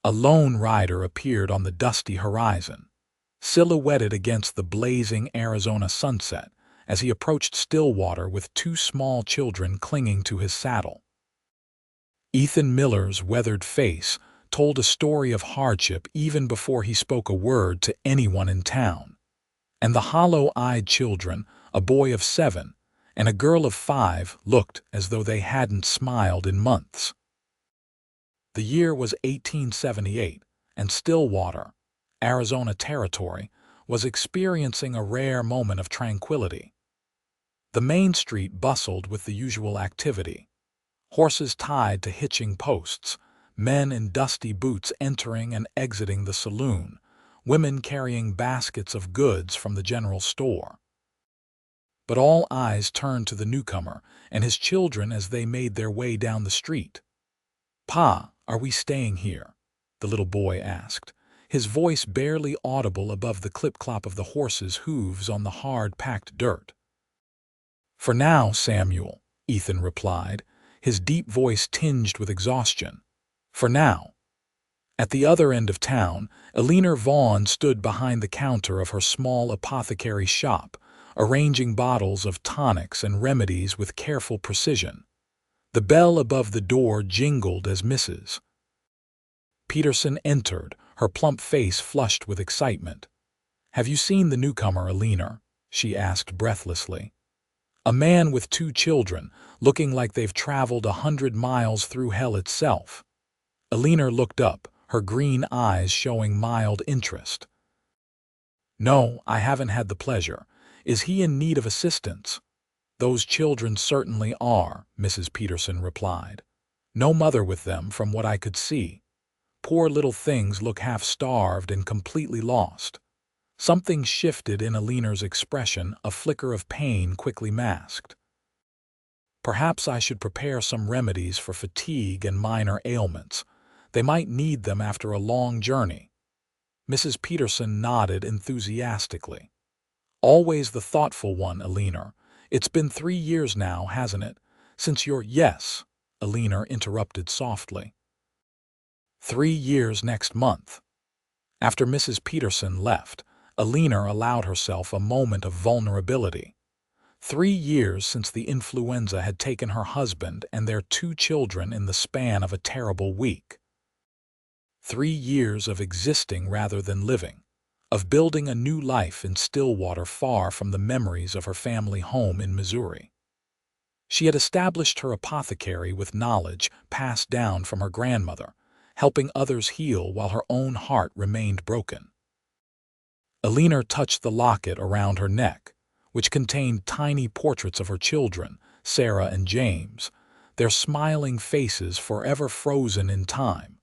A lone rider appeared on the dusty horizon, silhouetted against the blazing Arizona sunset as he approached Stillwater with two small children clinging to his saddle. Ethan Miller's weathered face told a story of hardship even before he spoke a word to anyone in town. And the hollow-eyed children, a boy of 7 and a girl of 5, looked as though they hadn't smiled in months. The year was 1878, and Stillwater, Arizona Territory, was experiencing a rare moment of tranquility. The main street bustled with the usual activity. Horses tied to hitching posts, men in dusty boots entering and exiting the saloon, women carrying baskets of goods from the general store. But all eyes turned to the newcomer and his children as they made their way down the street. "Pa, are we staying here?" the little boy asked, his voice barely audible above the clip-clop of the horses' hooves on the hard-packed dirt. "For now, Samuel," Ethan replied, his deep voice tinged with exhaustion. "For now." At the other end of town, Eleanor Vaughn stood behind the counter of her small apothecary shop, arranging bottles of tonics and remedies with careful precision. The bell above the door jingled as Mrs. Peterson entered, her plump face flushed with excitement. "Have you seen the newcomer, Eleanor?" she asked breathlessly. "A man with 2 children, looking like they've traveled 100 miles through hell itself." Eleanor looked up, her green eyes showing mild interest. "No, I haven't had the pleasure. Is he in need of assistance?" "Those children certainly are," Mrs. Peterson replied. "No mother with them from what I could see. Poor little things look half-starved and completely lost." Something shifted in Eleanor's expression, a flicker of pain quickly masked. "Perhaps I should prepare some remedies for fatigue and minor ailments. They might need them after a long journey." Mrs. Peterson nodded enthusiastically. "Always the thoughtful one, Eleanor. It's been 3 years now, hasn't it, since your—" "Yes," Eleanor interrupted softly. 3 years next month." After Mrs. Peterson left, Eleanor allowed herself a moment of vulnerability. 3 years since the influenza had taken her husband and their 2 children in the span of a terrible week. 3 years of existing rather than living, of building a new life in Stillwater far from the memories of her family home in Missouri. She had established her apothecary with knowledge passed down from her grandmother, helping others heal while her own heart remained broken. Eleanor touched the locket around her neck, which contained tiny portraits of her children, Sarah and James, their smiling faces forever frozen in time.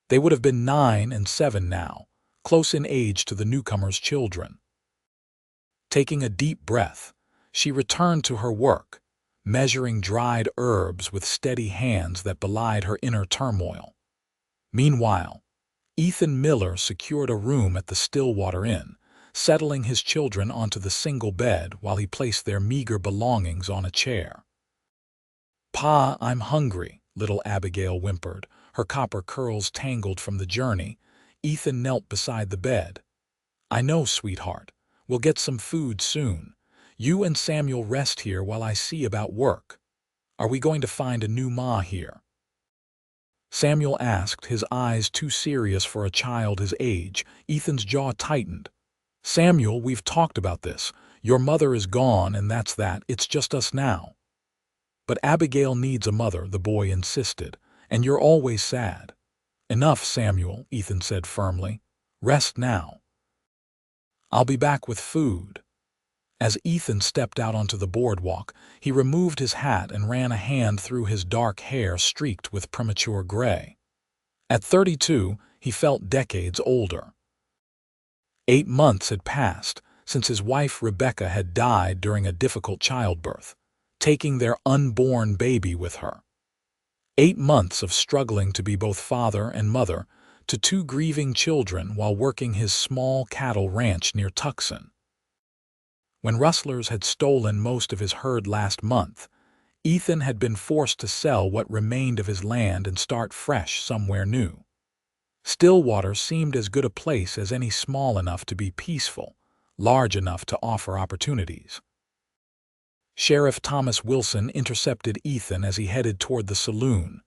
They would have been 9 and 7 now, close in age to the newcomer's children. Taking a deep breath, she returned to her work, measuring dried herbs with steady hands that belied her inner turmoil. Meanwhile, Ethan Miller secured a room at the Stillwater Inn, settling his children onto the single bed while he placed their meager belongings on a chair. "Pa, I'm hungry," little Abigail whimpered, her copper curls tangled from the journey. Ethan knelt beside the bed. "I know, sweetheart. We'll get some food soon. You and Samuel rest here while I see about work. Are we going to find a new ma here?" Samuel asked, his eyes too serious for a child his age. Ethan's jaw tightened. "Samuel, we've talked about this. Your mother is gone, and that's that. It's just us now." "But Abigail needs a mother," the boy insisted, "and you're always sad." "Enough, Samuel," Ethan said firmly. "Rest now. I'll be back with food." As Ethan stepped out onto the boardwalk, he removed his hat and ran a hand through his dark hair streaked with premature gray. At 32, he felt decades older. 8 months had passed since his wife Rebecca had died during a difficult childbirth, taking their unborn baby with her. 8 months of struggling to be both father and mother to 2 grieving children while working his small cattle ranch near Tucson. When rustlers had stolen most of his herd last month, Ethan had been forced to sell what remained of his land and start fresh somewhere new. Stillwater seemed as good a place as any, small enough to be peaceful, large enough to offer opportunities. Sheriff Thomas Wilson intercepted Ethan as he headed toward the saloon.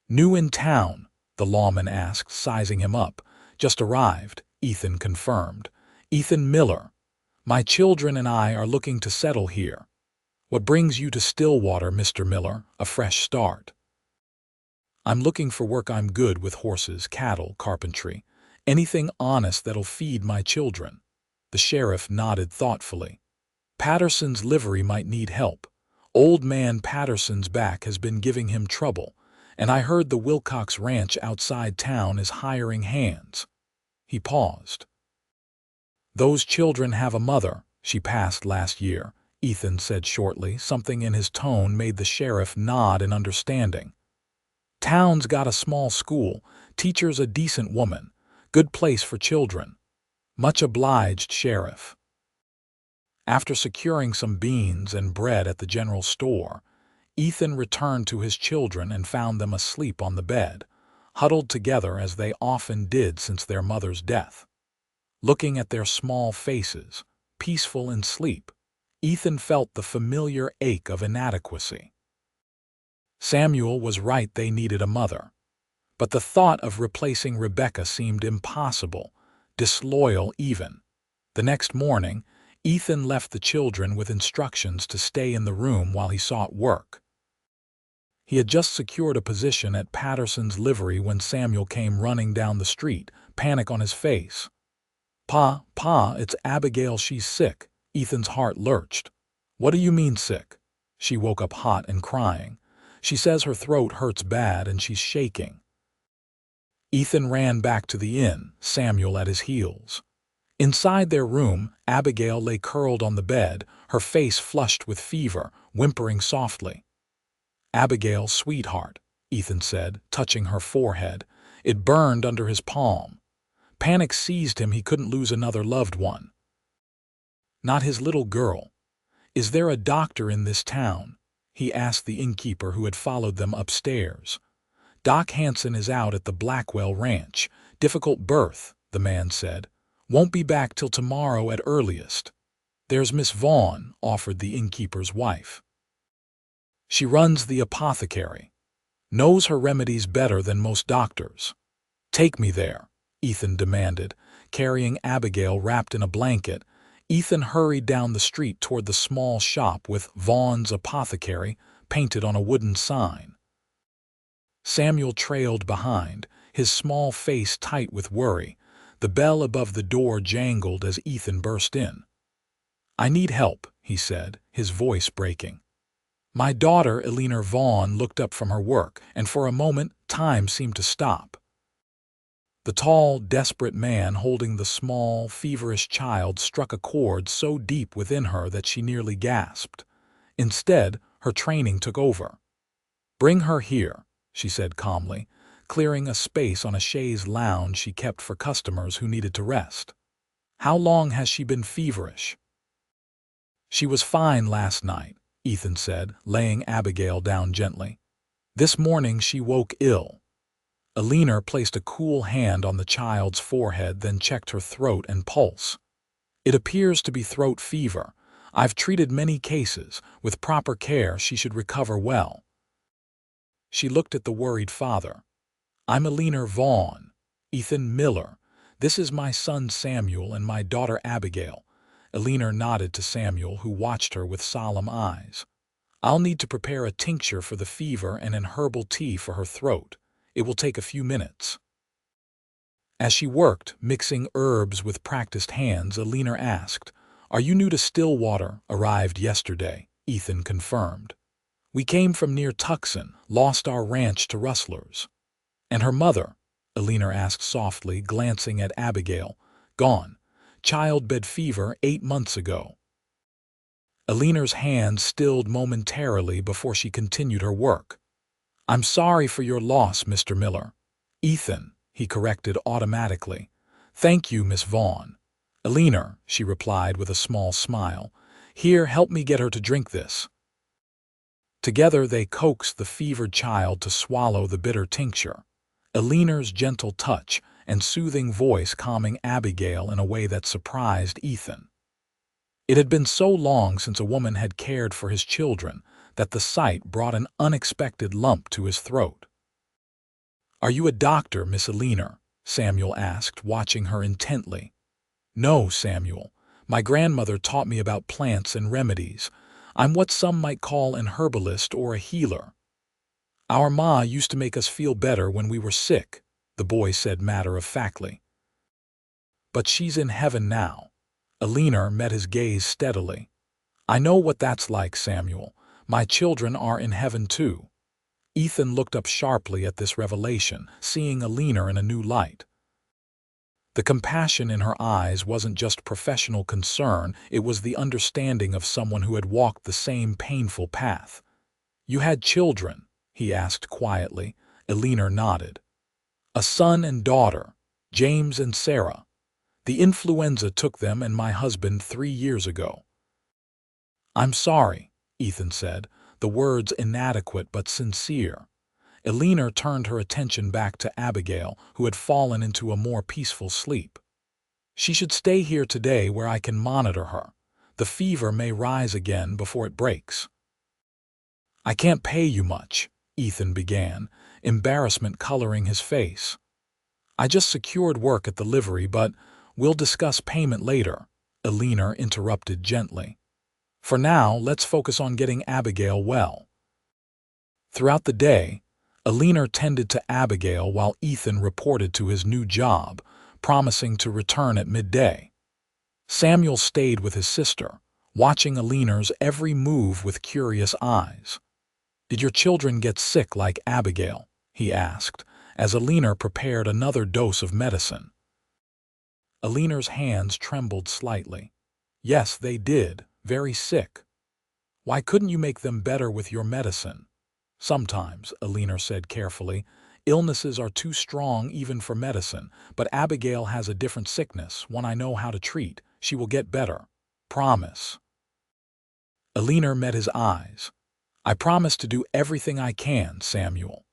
"New in town?" the lawman asked, sizing him up. "Just arrived," Ethan confirmed. "Ethan Miller. My children and I are looking to settle here." "What brings you to Stillwater, Mr. Miller? A fresh start?" "I'm looking for work. I'm good with horses, cattle, carpentry. Anything honest that'll feed my children." The sheriff nodded thoughtfully. "Patterson's livery might need help. Old man Patterson's back has been giving him trouble, and I heard the Wilcox Ranch outside town is hiring hands." He paused. "Those children have a mother. She passed last year," Ethan said shortly. Something in his tone made the sheriff nod in understanding. "Town's got a small school, teacher's a decent woman, good place for children." "Much obliged, Sheriff." After securing some beans and bread at the general store, Ethan returned to his children and found them asleep on the bed, huddled together as they often did since their mother's death. Looking at their small faces, peaceful in sleep, Ethan felt the familiar ache of inadequacy. Samuel was right, they needed a mother. But the thought of replacing Rebecca seemed impossible, disloyal even. The next morning, Ethan left the children with instructions to stay in the room while he sought work. He had just secured a position at Patterson's livery when Samuel came running down the street, panic on his face. Pa, it's Abigail, she's sick." Ethan's heart lurched. "What do you mean sick?" "She woke up hot and crying. She says her throat hurts bad and she's shaking." Ethan ran back to the inn, Samuel at his heels. Inside their room, Abigail lay curled on the bed, her face flushed with fever, whimpering softly. "Abigail, sweetheart," Ethan said, touching her forehead. It burned under his palm. Panic seized him. He couldn't lose another loved one. Not his little girl. "Is there a doctor in this town?" he asked the innkeeper who had followed them upstairs. "Doc Hanson is out at the Blackwell Ranch. Difficult birth," the man said. "Won't be back till tomorrow at earliest." "There's Miss Vaughn," offered the innkeeper's wife. "She runs the apothecary. Knows her remedies better than most doctors." "Take me there," Ethan demanded. Carrying Abigail wrapped in a blanket, Ethan hurried down the street toward the small shop with Vaughn's Apothecary painted on a wooden sign. Samuel trailed behind, his small face tight with worry. The bell above the door jangled as Ethan burst in. "I need help," he said, his voice breaking. "My daughter, Eleanor Vaughn," looked up from her work, and for a moment time seemed to stop. The tall, desperate man holding the small, feverish child struck a chord so deep within her that she nearly gasped. Instead, her training took over. "Bring her here," she said calmly, clearing a space on a chaise lounge she kept for customers who needed to rest. "How long has she been feverish?" "She was fine last night," Ethan said, laying Abigail down gently. "This morning she woke ill." Eleanor placed a cool hand on the child's forehead, then checked her throat and pulse. "It appears to be throat fever. I've treated many cases. With proper care, she should recover well." She looked at the worried father. "I'm Eleanor Vaughn. Ethan Miller. This is my son Samuel and my daughter Abigail." Eleanor nodded to Samuel, who watched her with solemn eyes. "I'll need to prepare a tincture for the fever and an herbal tea for her throat. It will take a few minutes." As she worked, mixing herbs with practiced hands, Eleanor asked, "Are you new to Stillwater?" "Arrived yesterday," Ethan confirmed. "We came from near Tucson, lost our ranch to rustlers." "And her mother?" Eleanor asked softly, glancing at Abigail. "Gone. Childbed fever 8 months ago." Eleanor's hand stilled momentarily before she continued her work. "I'm sorry for your loss, Mr. Miller." "Ethan," he corrected automatically. "Thank you, Miss Vaughn." "Eleanor," she replied with a small smile. "Here, help me get her to drink this." Together they coaxed the fevered child to swallow the bitter tincture. Eleanor's gentle touch, and soothing voice calming Abigail in a way that surprised Ethan. It had been so long since a woman had cared for his children that the sight brought an unexpected lump to his throat. "Are you a doctor, Miss Eleanor?" Samuel asked, watching her intently. "No, Samuel. My grandmother taught me about plants and remedies. I'm what some might call an herbalist or a healer." "Our ma used to make us feel better when we were sick," the boy said matter-of-factly. "But she's in heaven now." Eleanor met his gaze steadily. "I know what that's like, Samuel. My children are in heaven too." Ethan looked up sharply at this revelation, seeing Eleanor in a new light. The compassion in her eyes wasn't just professional concern, it was the understanding of someone who had walked the same painful path. "You had children?" he asked quietly. Eleanor nodded. "A son and daughter, James and Sarah. The influenza took them and my husband 3 years ago." "I'm sorry," Ethan said, the words inadequate but sincere. Eleanor turned her attention back to Abigail, who had fallen into a more peaceful sleep. "She should stay here today where I can monitor her. The fever may rise again before it breaks." "I can't pay you much," Ethan began, embarrassment coloring his face. "I just secured work at the livery, but we'll discuss payment later," Eleanor interrupted gently. "For now, let's focus on getting Abigail well." Throughout the day, Eleanor tended to Abigail while Ethan reported to his new job, promising to return at midday. Samuel stayed with his sister, watching Eleanor's every move with curious eyes. "Did your children get sick like Abigail?" he asked, as Eleanor prepared another dose of medicine. Eleanor's hands trembled slightly. "Yes, they did, very sick." "Why couldn't you make them better with your medicine?" "Sometimes," Eleanor said carefully, "illnesses are too strong even for medicine, but Abigail has a different sickness, one I know how to treat. She will get better. Promise." Eleanor met his eyes. "I promise to do everything I can, Samuel."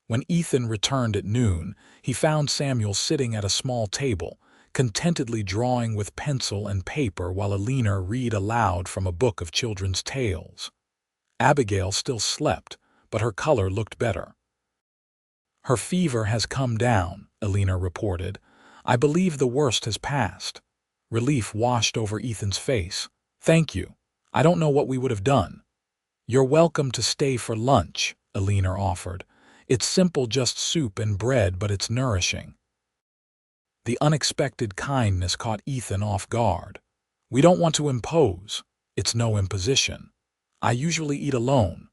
When Ethan returned at noon, he found Samuel sitting at a small table, contentedly drawing with pencil and paper while Eleanor read aloud from a book of children's tales. Abigail still slept, but her color looked better. "Her fever has come down," Eleanor reported. "I believe the worst has passed." Relief washed over Ethan's face. "Thank you. I don't know what we would have done." "You're welcome to stay for lunch," Eleanor offered. "It's simple, just soup and bread, but it's nourishing." The unexpected kindness caught Ethan off guard. "We don't want to impose." "It's no imposition. I usually eat alone."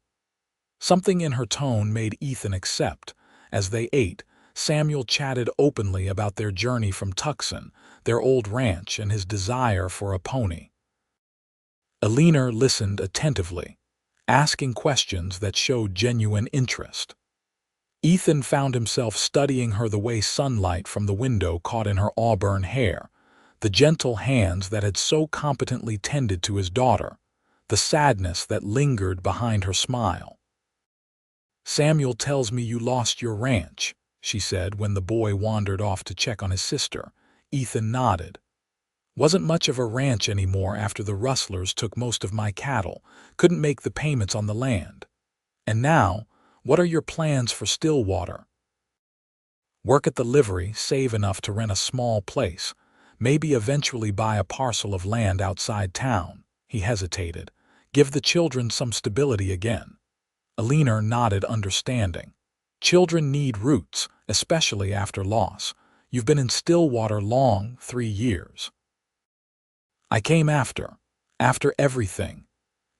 Something in her tone made Ethan accept. As they ate, Samuel chatted openly about their journey from Tucson, their old ranch, and his desire for a pony. Eleanor listened attentively, asking questions that showed genuine interest. Ethan found himself studying her the way sunlight from the window caught in her auburn hair, the gentle hands that had so competently tended to his daughter, the sadness that lingered behind her smile. "Samuel tells me you lost your ranch," she said when the boy wandered off to check on his sister. Ethan nodded. "Wasn't much of a ranch anymore after the rustlers took most of my cattle, couldn't make the payments on the land. And now, what are your plans for Stillwater?" "Work at the livery, save enough to rent a small place, maybe eventually buy a parcel of land outside town." He hesitated. "Give the children some stability again." Eleanor nodded understanding. "Children need roots, especially after loss. You've been in Stillwater long, 3 years. I came after everything.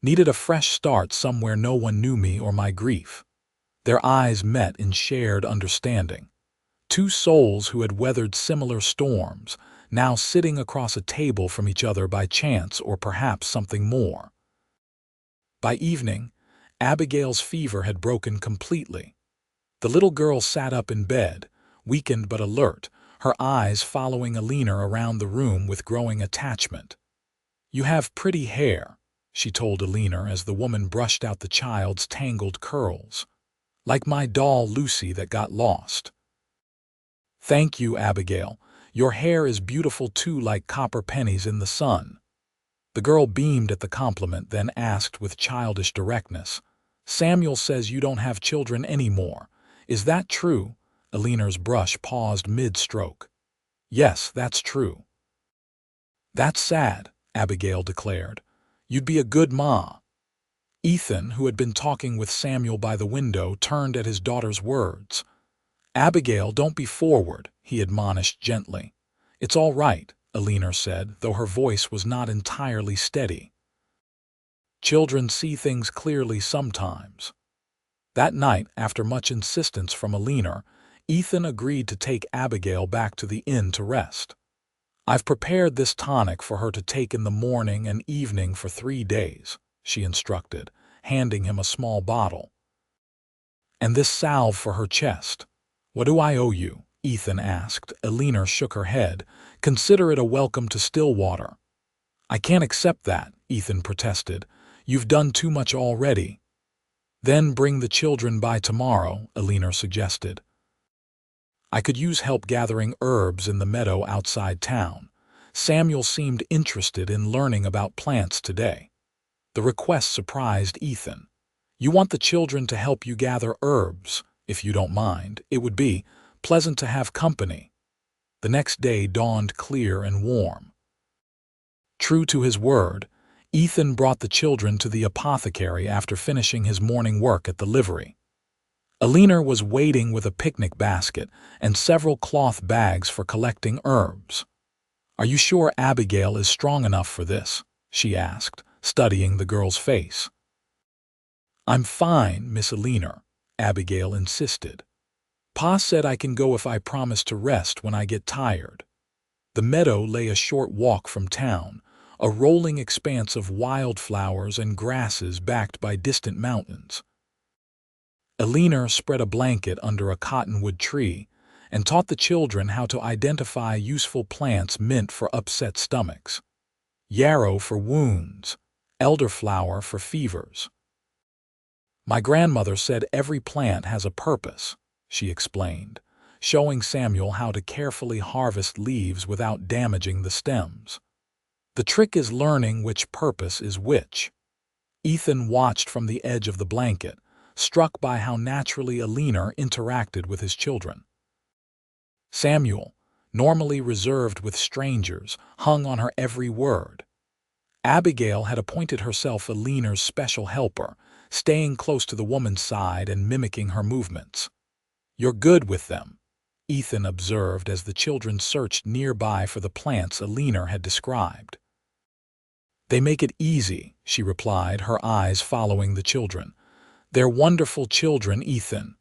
Needed a fresh start somewhere no one knew me or my grief." Their eyes met in shared understanding. Two souls who had weathered similar storms, now sitting across a table from each other by chance or perhaps something more. By evening, Abigail's fever had broken completely. The little girl sat up in bed, weakened but alert, her eyes following Eleanor around the room with growing attachment. "You have pretty hair," she told Eleanor as the woman brushed out the child's tangled curls. "Like my doll Lucy that got lost." "Thank you, Abigail. Your hair is beautiful too, like copper pennies in the sun." The girl beamed at the compliment, then asked with childish directness, "Samuel says you don't have children anymore. Is that true?" Eleanor's brush paused mid-stroke. "Yes, that's true." "That's sad," Abigail declared. "You'd be a good ma." Ethan, who had been talking with Samuel by the window, turned at his daughter's words. "Abigail, don't be forward," he admonished gently. "It's all right," Eleanor said, though her voice was not entirely steady. "Children see things clearly sometimes." That night, after much insistence from Eleanor, Ethan agreed to take Abigail back to the inn to rest. "I've prepared this tonic for her to take in the morning and evening for 3 days," she instructed, handing him a small bottle. "And this salve for her chest. What do I owe you?" Ethan asked. Eleanor shook her head. "Consider it a welcome to Stillwater." "I can't accept that," Ethan protested. "You've done too much already." "Then bring the children by tomorrow," Eleanor suggested. "I could use help gathering herbs in the meadow outside town. Samuel seemed interested in learning about plants today." The request surprised Ethan. "You want the children to help you gather herbs? If you don't mind, it would be pleasant to have company." The next day dawned clear and warm. True to his word, Ethan brought the children to the apothecary after finishing his morning work at the livery. Eleanor was waiting with a picnic basket and several cloth bags for collecting herbs. "Are you sure Abigail is strong enough for this?" she asked, studying the girl's face. "I'm fine, Miss Eleanor," Abigail insisted. "Pa said I can go if I promise to rest when I get tired." The meadow lay a short walk from town, a rolling expanse of wildflowers and grasses backed by distant mountains. Eleanor spread a blanket under a cottonwood tree and taught the children how to identify useful plants meant for upset stomachs. Yarrow for wounds, elderflower for fevers. "My grandmother said every plant has a purpose," she explained, showing Samuel how to carefully harvest leaves without damaging the stems. "The trick is learning which purpose is which." Ethan watched from the edge of the blanket, struck by how naturally Eleanor interacted with his children. Samuel, normally reserved with strangers, hung on her every word. Abigail had appointed herself Eleanor's special helper, staying close to the woman's side and mimicking her movements. "You're good with them," Ethan observed as the children searched nearby for the plants Eleanor had described. "They make it easy," she replied, her eyes following the children. "They're wonderful children, Ethan."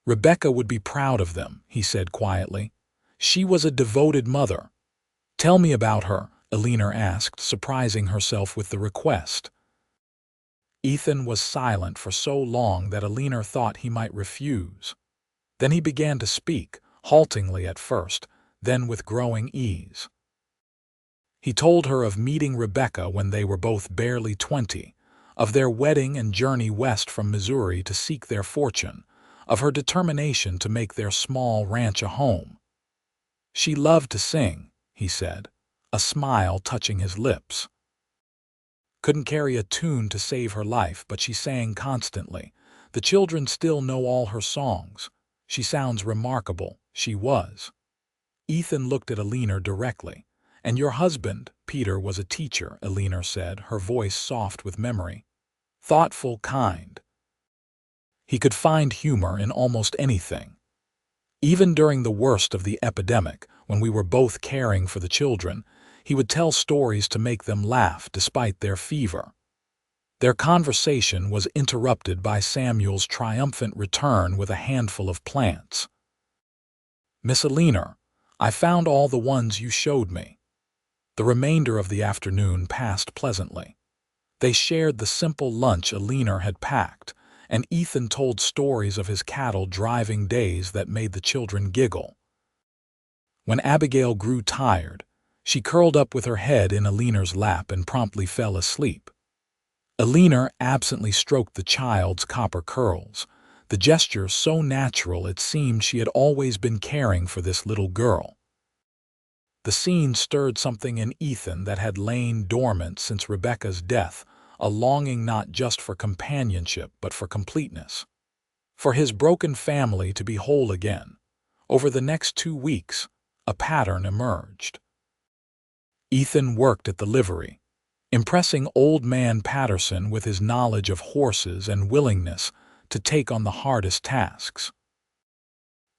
"Rebecca would be proud of them," he said quietly. "She was a devoted mother." "Tell me about her," Eleanor asked, surprising herself with the request. Ethan was silent for so long that Eleanor thought he might refuse. Then he began to speak, haltingly at first, then with growing ease. He told her of meeting Rebecca when they were both barely 20, of their wedding and journey west from Missouri to seek their fortune, of her determination to make their small ranch a home. "She loved to sing," he said, a smile touching his lips. "Couldn't carry a tune to save her life, but she sang constantly. The children still know all her songs. She sounds remarkable. She was." Ethan looked at Eleanor directly. "And your husband, Peter, was a teacher," Eleanor said, her voice soft with memory. "Thoughtful, kind. He could find humor in almost anything. Even during the worst of the epidemic, when we were both caring for the children, he would tell stories to make them laugh despite their fever." Their conversation was interrupted by Samuel's triumphant return with a handful of plants. "Miss Eleanor, I found all the ones you showed me." The remainder of the afternoon passed pleasantly. They shared the simple lunch Eleanor had packed, and Ethan told stories of his cattle driving days that made the children giggle. When Abigail grew tired, she curled up with her head in Eleanor's lap and promptly fell asleep. Eleanor absently stroked the child's copper curls, the gesture so natural it seemed she had always been caring for this little girl. The scene stirred something in Ethan that had lain dormant since Rebecca's death, a longing not just for companionship but for completeness. For his broken family to be whole again. Over the next 2 weeks, a pattern emerged. Ethan worked at the livery, impressing Old Man Patterson with his knowledge of horses and willingness to take on the hardest tasks.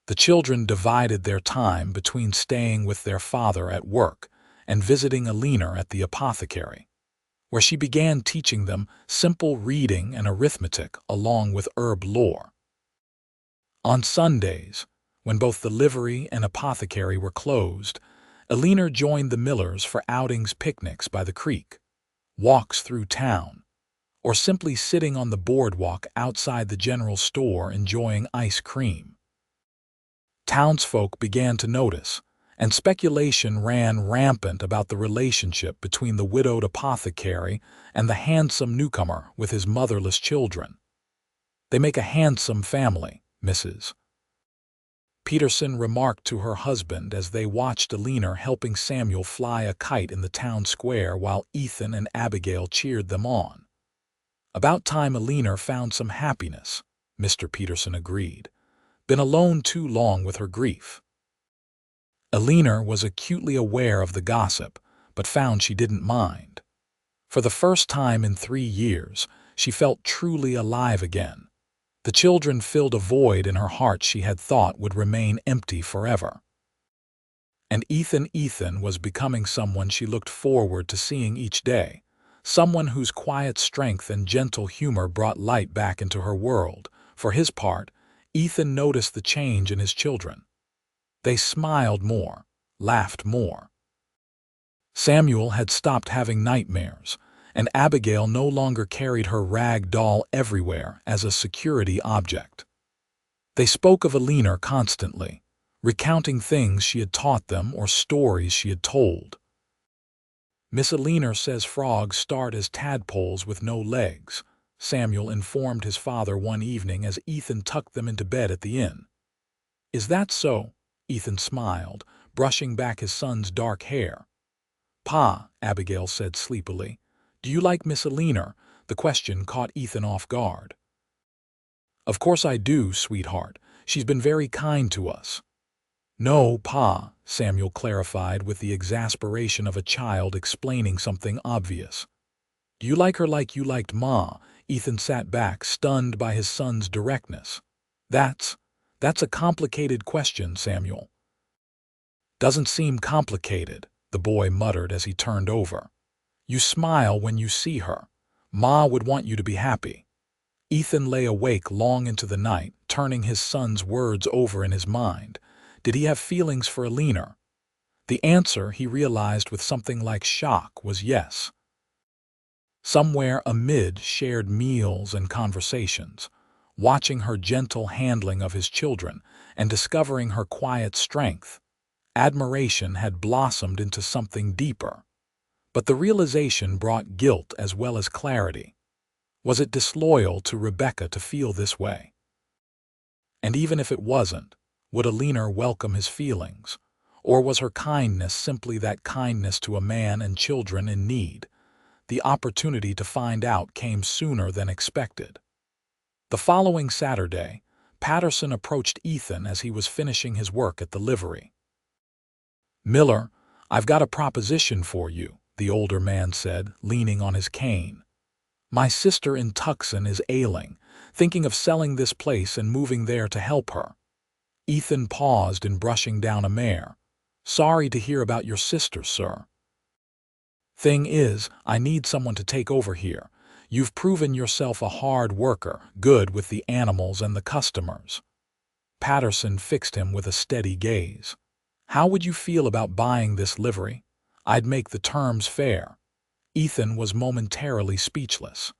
The children divided their time between staying with their father at work and visiting Eleanor at the apothecary, where she began teaching them simple reading and arithmetic along with herb lore. On Sundays, when both the livery and apothecary were closed, Eleanor joined the Millers for outings, picnics by the creek, walks through town, or simply sitting on the boardwalk outside the general store enjoying ice cream. Townsfolk began to notice, and speculation ran rampant about the relationship between the widowed apothecary and the handsome newcomer with his motherless children. "They make a handsome family, Mrs. Peterson remarked to her husband as they watched Eleanor helping Samuel fly a kite in the town square while Ethan and Abigail cheered them on. "About time Eleanor found some happiness," Mr. Peterson agreed. "Been alone too long with her grief." Eleanor was acutely aware of the gossip, but found she didn't mind. For the first time in 3 years, she felt truly alive again. The children filled a void in her heart she had thought would remain empty forever. And Ethan was becoming someone she looked forward to seeing each day, someone whose quiet strength and gentle humor brought light back into her world. For his part, Ethan noticed the change in his children. They smiled more, laughed more. Samuel had stopped having nightmares, and Abigail no longer carried her rag doll everywhere as a security object. They spoke of Eleanor constantly, recounting things she had taught them or stories she had told. "Miss Eleanor says frogs start as tadpoles with no legs," Samuel informed his father one evening as Ethan tucked them into bed at the inn. "Is that so?" Ethan smiled, brushing back his son's dark hair. "Pa," Abigail said sleepily, "do you like Miss Eleanor?" The question caught Ethan off guard. "Of course I do, sweetheart. She's been very kind to us." "No, Pa," Samuel clarified with the exasperation of a child explaining something obvious. "Do you like her like you liked Ma?" Ethan sat back, stunned by his son's directness. That's a complicated question, Samuel." "Doesn't seem complicated," the boy muttered as he turned over. "You smile when you see her. Ma would want you to be happy." Ethan lay awake long into the night, turning his son's words over in his mind. Did he have feelings for Eleanor? The answer, he realized with something like shock, was yes. Somewhere amid shared meals and conversations, watching her gentle handling of his children and discovering her quiet strength, admiration had blossomed into something deeper. But the realization brought guilt as well as clarity. Was it disloyal to Rebecca to feel this way? And even if it wasn't, would Eleanor welcome his feelings? Or was her kindness simply that kindness to a man and children in need? The opportunity to find out came sooner than expected. The following Saturday, Patterson approached Ethan as he was finishing his work at the livery. "Miller, I've got a proposition for you," the older man said, leaning on his cane. "My sister in Tucson is ailing, thinking of selling this place and moving there to help her." Ethan paused in brushing down a mare. "Sorry to hear about your sister, sir. Thing is, I need someone to take over here. You've proven yourself a hard worker, good with the animals and the customers." Patterson fixed him with a steady gaze. "How would you feel about buying this livery? I'd make the terms fair." Ethan was momentarily speechless.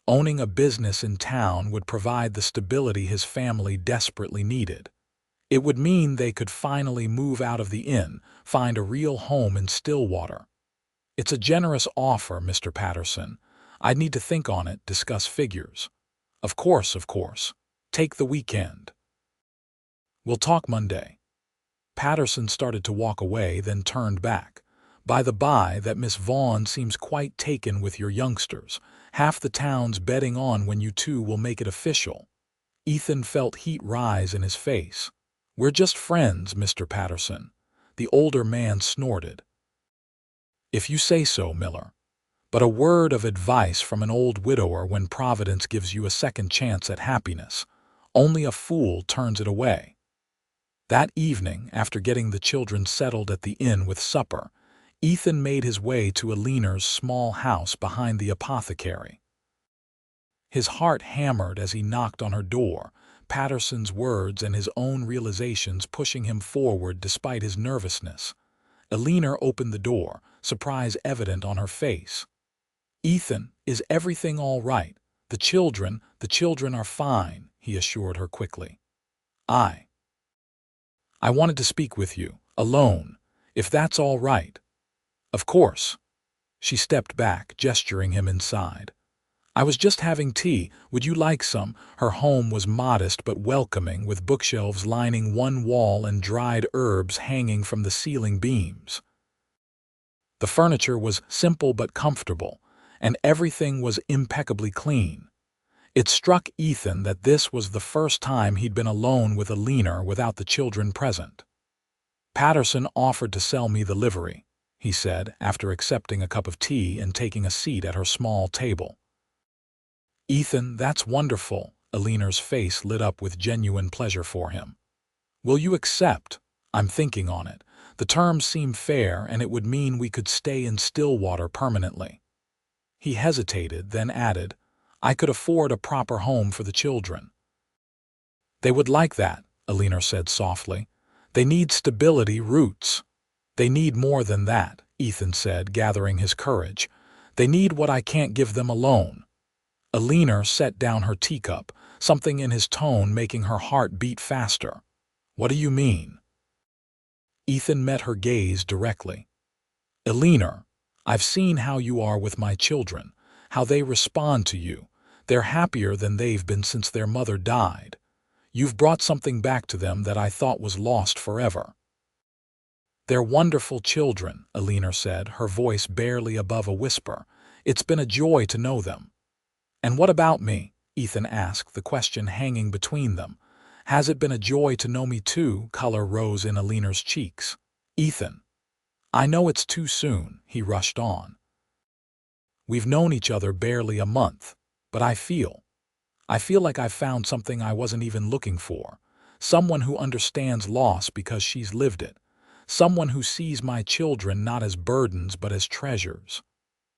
Owning a business in town would provide the stability his family desperately needed. It would mean they could finally move out of the inn, find a real home in Stillwater. "It's a generous offer, Mr. Patterson. I'd need to think on it, discuss figures." Of course, of course. Take the weekend. We'll talk Monday. Patterson started to walk away, then turned back. By the by, that Miss Vaughn seems quite taken with your youngsters. Half the town's betting on when you two will make it official. Ethan felt heat rise in his face. We're just friends, Mr. Patterson. The older man snorted. If you say so, Miller. But a word of advice from an old widower when Providence gives you a second chance at happiness. Only a fool turns it away. That evening, after getting the children settled at the inn with supper, Ethan made his way to Eleanor's small house behind the apothecary. His heart hammered as he knocked on her door, Patterson's words and his own realizations pushing him forward despite his nervousness. Eleanor opened the door, surprise evident on her face. "Ethan, is everything all right? The children are fine," he assured her quickly. I wanted to speak with you, alone, if that's all right." "Of course." She stepped back, gesturing him inside. "I was just having tea. Would you like some?" Her home was modest but welcoming, with bookshelves lining one wall and dried herbs hanging from the ceiling beams. The furniture was simple but comfortable, and everything was impeccably clean. It struck Ethan that this was the first time he'd been alone with Eleanor without the children present. "Patterson offered to sell me the livery," he said, after accepting a cup of tea and taking a seat at her small table. "Ethan, that's wonderful." Eleanor's face lit up with genuine pleasure for him. "Will you accept?" "I'm thinking on it. The terms seem fair, and it would mean we could stay in Stillwater permanently." He hesitated, then added, "I could afford a proper home for the children." "They would like that," Eleanor said softly. "They need stability, roots." "They need more than that," Ethan said, gathering his courage. "They need what I can't give them alone." Eleanor set down her teacup, something in his tone making her heart beat faster. "What do you mean?" Ethan met her gaze directly. "Eleanor, I've seen how you are with my children, how they respond to you. They're happier than they've been since their mother died. You've brought something back to them that I thought was lost forever." "They're wonderful children," Eleanor said, her voice barely above a whisper. "It's been a joy to know them." "And what about me?" Ethan asked, the question hanging between them. "Has it been a joy to know me too?" Color rose in Eleanor's cheeks. "Ethan, I know it's too soon," he rushed on. "We've known each other barely a month, but I feel like I've found something I wasn't even looking for. Someone who understands loss because she's lived it. Someone who sees my children not as burdens but as treasures."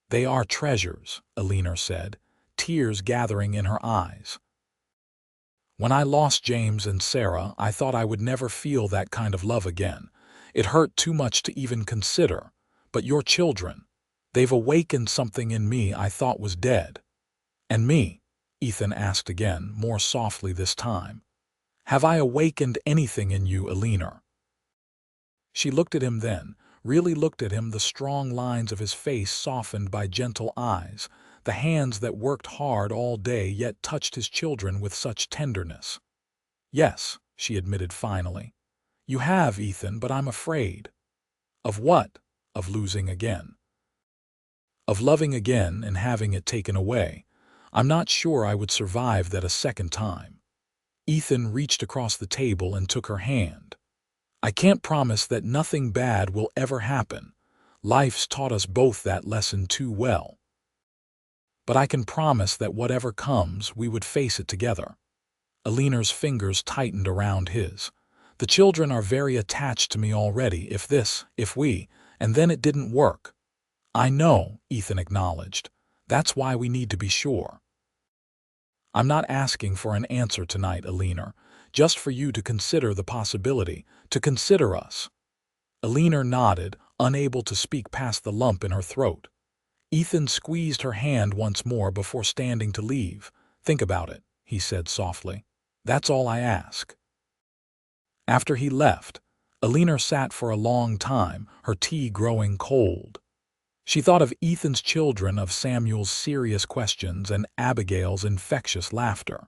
"They are treasures," Eleanor said, tears gathering in her eyes. "When I lost James and Sarah, I thought I would never feel that kind of love again. It hurt too much to even consider. But your children, they've awakened something in me I thought was dead." "And me?" Ethan asked again, more softly this time. "Have I awakened anything in you, Eleanor?" She looked at him then, really looked at him, the strong lines of his face softened by gentle eyes, the hands that worked hard all day yet touched his children with such tenderness. "Yes," she admitted finally. "You have, Ethan, but I'm afraid." "Of what?" "Of losing again. Of loving again and having it taken away. I'm not sure I would survive that a second time." Ethan reached across the table and took her hand. "I can't promise that nothing bad will ever happen. Life's taught us both that lesson too well. But I can promise that whatever comes, we would face it together." Eleanor's fingers tightened around his. "The children are very attached to me already. If we, and then it didn't work." "I know," Ethan acknowledged. "That's why we need to be sure." "I'm not asking for an answer tonight, Eleanor, just for you to consider the possibility, to consider us." Eleanor nodded, unable to speak past the lump in her throat. Ethan squeezed her hand once more before standing to leave. "Think about it," he said softly. "That's all I ask." After he left, Eleanor sat for a long time, her tea growing cold. She thought of Ethan's children, of Samuel's serious questions, and Abigail's infectious laughter.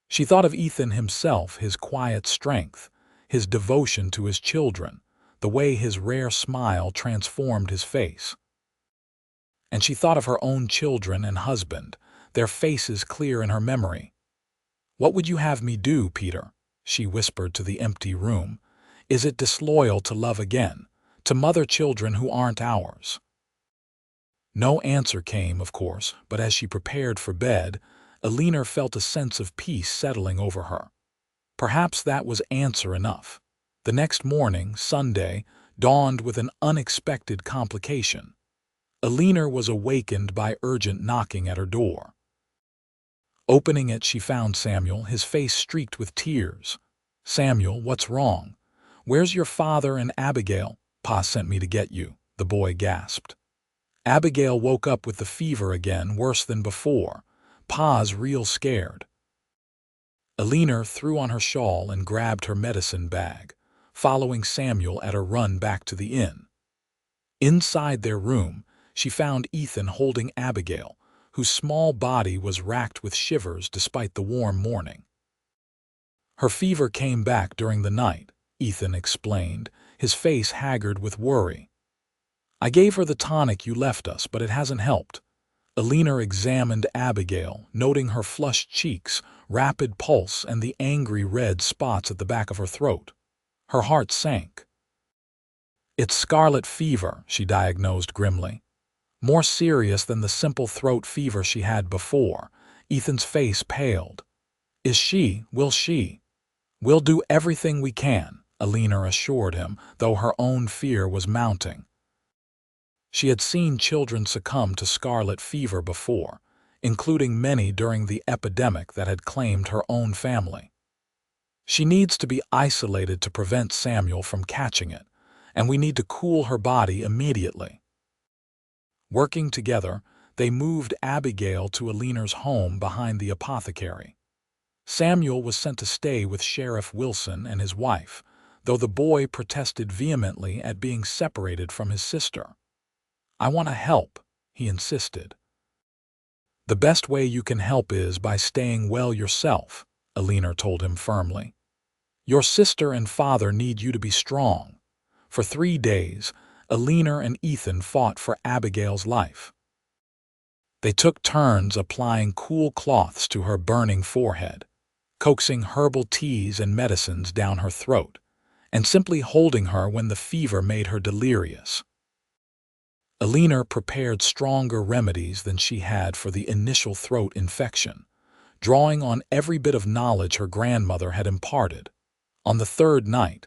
She thought of Ethan himself, his quiet strength, his devotion to his children, the way his rare smile transformed his face. And she thought of her own children and husband, their faces clear in her memory. "What would you have me do, Peter?" she whispered to the empty room. "Is it disloyal to love again, to mother children who aren't ours?" No answer came, of course, but as she prepared for bed, Eleanor felt a sense of peace settling over her. Perhaps that was answer enough. The next morning, Sunday, dawned with an unexpected complication. Eleanor was awakened by urgent knocking at her door. Opening it, she found Samuel, his face streaked with tears. "Samuel, what's wrong? Where's your father and Abigail?" "Pa sent me to get you," the boy gasped. "Abigail woke up with the fever again, worse than before. Pa's real scared." Eleanor threw on her shawl and grabbed her medicine bag, following Samuel at a run back to the inn. Inside their room, she found Ethan holding Abigail, whose small body was racked with shivers despite the warm morning. "Her fever came back during the night," Ethan explained, his face haggard with worry. "I gave her the tonic you left us, but it hasn't helped." Eleanor examined Abigail, noting her flushed cheeks, rapid pulse, and the angry red spots at the back of her throat. Her heart sank. "It's scarlet fever," she diagnosed grimly. "More serious than the simple throat fever she had before." Ethan's face paled. Will she?" "We'll do everything we can," Eleanor assured him, though her own fear was mounting. She had seen children succumb to scarlet fever before, including many during the epidemic that had claimed her own family. "She needs to be isolated to prevent Samuel from catching it, and we need to cool her body immediately." Working together, they moved Abigail to Eleanor's home behind the apothecary. Samuel was sent to stay with Sheriff Wilson and his wife, though the boy protested vehemently at being separated from his sister. "I want to help," he insisted. "The best way you can help is by staying well yourself," Eleanor told him firmly. "Your sister and father need you to be strong." For 3 days, Eleanor and Ethan fought for Abigail's life. They took turns applying cool cloths to her burning forehead, coaxing herbal teas and medicines down her throat, and simply holding her when the fever made her delirious. Eleanor prepared stronger remedies than she had for the initial throat infection, drawing on every bit of knowledge her grandmother had imparted. On the 3rd night,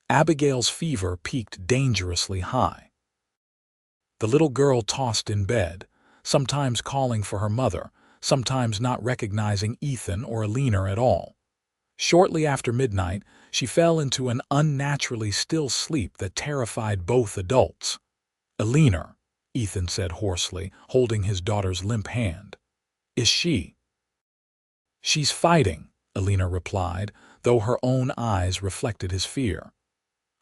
Abigail's fever peaked dangerously high. The little girl tossed in bed, sometimes calling for her mother, sometimes not recognizing Ethan or Eleanor at all. Shortly after midnight, she fell into an unnaturally still sleep that terrified both adults. "Eleanor," Ethan said hoarsely, holding his daughter's limp hand. "Is she?" "She's fighting," Eleanor replied, though her own eyes reflected his fear.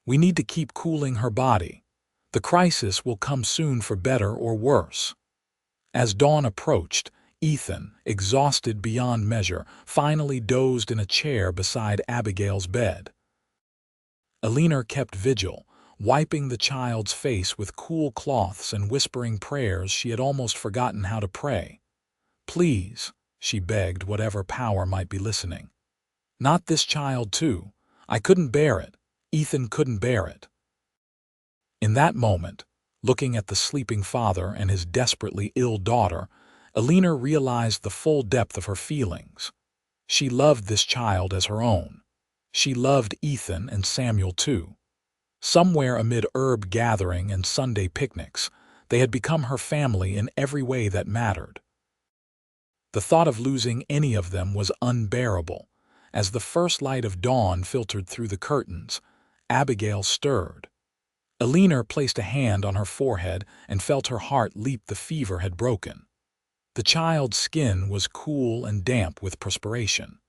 "We need to keep cooling her body. The crisis will come soon, for better or worse." As dawn approached, Ethan, exhausted beyond measure, finally dozed in a chair beside Abigail's bed. Eleanor kept vigil, wiping the child's face with cool cloths and whispering prayers she had almost forgotten how to pray. "Please," she begged whatever power might be listening. "Not this child too. I couldn't bear it. Ethan couldn't bear it." In that moment, looking at the sleeping father and his desperately ill daughter, Eleanor realized the full depth of her feelings. She loved this child as her own. She loved Ethan and Samuel too. Somewhere amid herb gathering and Sunday picnics, they had become her family in every way that mattered. The thought of losing any of them was unbearable. As the first light of dawn filtered through the curtains, Abigail stirred. Eleanor placed a hand on her forehead and felt her heart leap. The fever had broken. The child's skin was cool and damp with perspiration.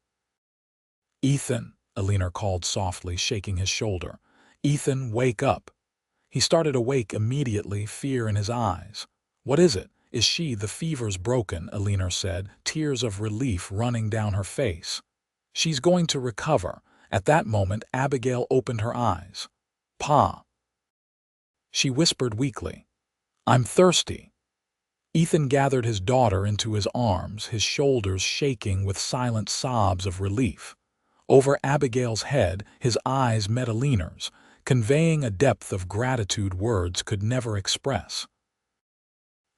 "Ethan," Eleanor called softly, shaking his shoulder. "Ethan, wake up." He started awake immediately, fear in his eyes. "What is it? Is she? The fever's broken," Eleanor said, tears of relief running down her face. "She's going to recover." At that moment, Abigail opened her eyes. "Pa," she whispered weakly. "I'm thirsty." Ethan gathered his daughter into his arms, his shoulders shaking with silent sobs of relief. Over Abigail's head, his eyes met Eleanor's, conveying a depth of gratitude words could never express.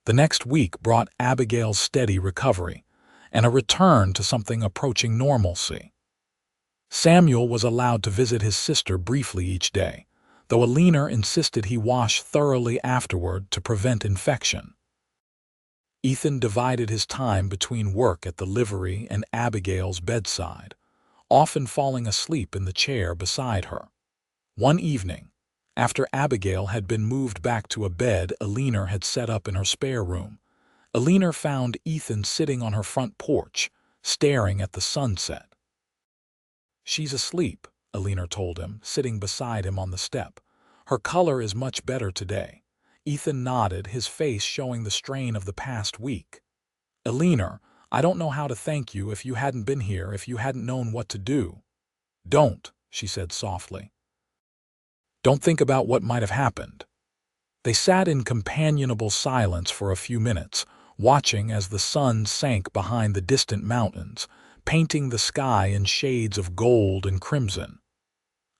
The next week brought Abigail's steady recovery, and a return to something approaching normalcy. Samuel was allowed to visit his sister briefly each day, though Eleanor insisted he wash thoroughly afterward to prevent infection. Ethan divided his time between work at the livery and Abigail's bedside, often falling asleep in the chair beside her. One evening, after Abigail had been moved back to a bed Eleanor had set up in her spare room, Eleanor found Ethan sitting on her front porch, staring at the sunset. "She's asleep," Eleanor told him, sitting beside him on the step. "Her color is much better today." Ethan nodded, his face showing the strain of the past week. "Eleanor, I don't know how to thank you. If you hadn't been here, if you hadn't known what to do." "Don't," she said softly. "Don't think about what might have happened." They sat in companionable silence for a few minutes, watching as the sun sank behind the distant mountains, painting the sky in shades of gold and crimson.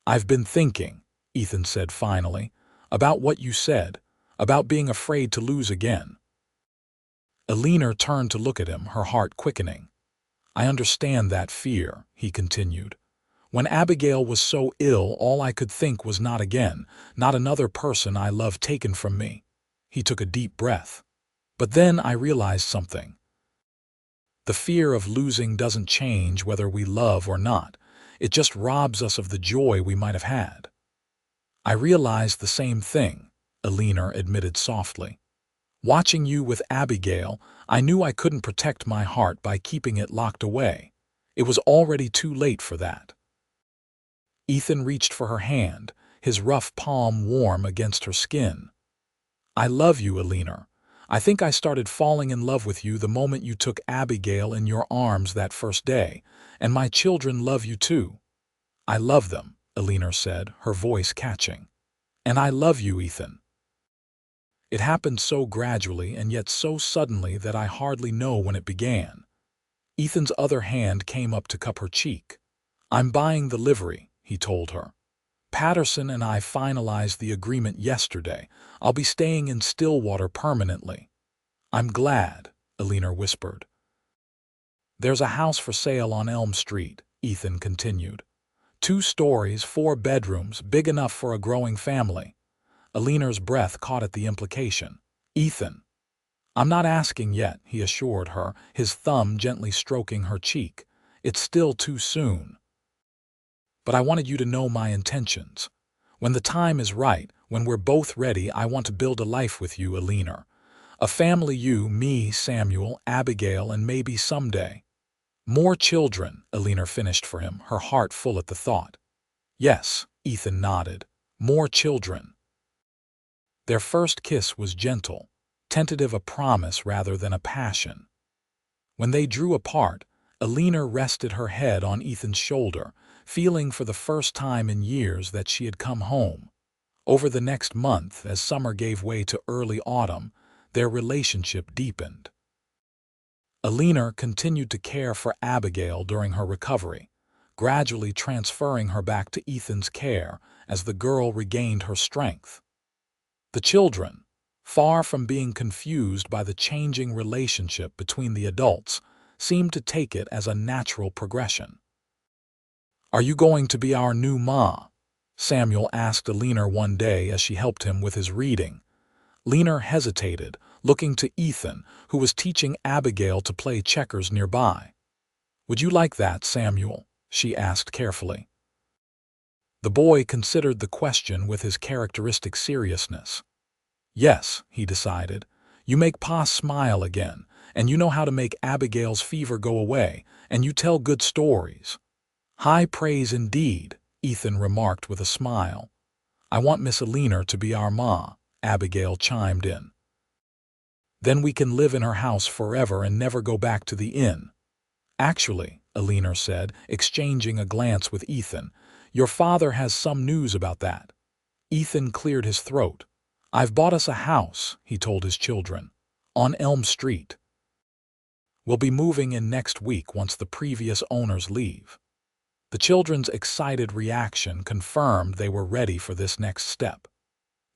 "I've been thinking," Ethan said finally, "about what you said, about being afraid to lose again." Eleanor turned to look at him, her heart quickening. "I understand that fear," he continued. "When Abigail was so ill, all I could think was not again, not another person I love taken from me." He took a deep breath. "But then I realized something. The fear of losing doesn't change whether we love or not. It just robs us of the joy we might have had." "I realized the same thing," Eleanor admitted softly. "Watching you with Abigail, I knew I couldn't protect my heart by keeping it locked away. It was already too late for that." Ethan reached for her hand, his rough palm warm against her skin. "I love you, Eleanor. I think I started falling in love with you the moment you took Abigail in your arms that first day, and my children love you too." "I love them," Eleanor said, her voice catching. "And I love you, Ethan." It happened so gradually and yet so suddenly that I hardly know when it began. Ethan's other hand came up to cup her cheek. "I'm buying the livery," he told her. "Patterson and I finalized the agreement yesterday. I'll be staying in Stillwater permanently." "I'm glad," Eleanor whispered. "There's a house for sale on Elm Street," Ethan continued. 2 stories, 4 bedrooms, big enough for a growing family." Eleanor's breath caught at the implication. "Ethan." "I'm not asking yet," he assured her, his thumb gently stroking her cheek. "It's still too soon. But I wanted you to know my intentions. When the time is right, when we're both ready, I want to build a life with you, Eleanor. A family, you, me, Samuel, Abigail, and maybe someday more children," Eleanor finished for him, her heart full at the thought. "Yes," Ethan nodded. "More children." Their first kiss was gentle, tentative, a promise rather than a passion. When they drew apart, Eleanor rested her head on Ethan's shoulder, feeling for the first time in years that she had come home. Over the next month, as summer gave way to early autumn, their relationship deepened. Eleanor continued to care for Abigail during her recovery, gradually transferring her back to Ethan's care as the girl regained her strength. The children, far from being confused by the changing relationship between the adults, seemed to take it as a natural progression. "Are you going to be our new ma?" Samuel asked Eleanor one day as she helped him with his reading. Eleanor hesitated, looking to Ethan, who was teaching Abigail to play checkers nearby. "Would you like that, Samuel?" she asked carefully. The boy considered the question with his characteristic seriousness. "Yes," he decided. "You make Pa smile again, and you know how to make Abigail's fever go away, and you tell good stories." "High praise indeed," Ethan remarked with a smile. I want Miss Eleanor to be our ma, Abigail chimed in. Then we can live in her house forever and never go back to the inn. Actually, Eleanor said, exchanging a glance with Ethan, your father has some news about that. Ethan cleared his throat. I've bought us a house, he told his children, on Elm Street. We'll be moving in next week once the previous owners leave. The children's excited reaction confirmed they were ready for this next step.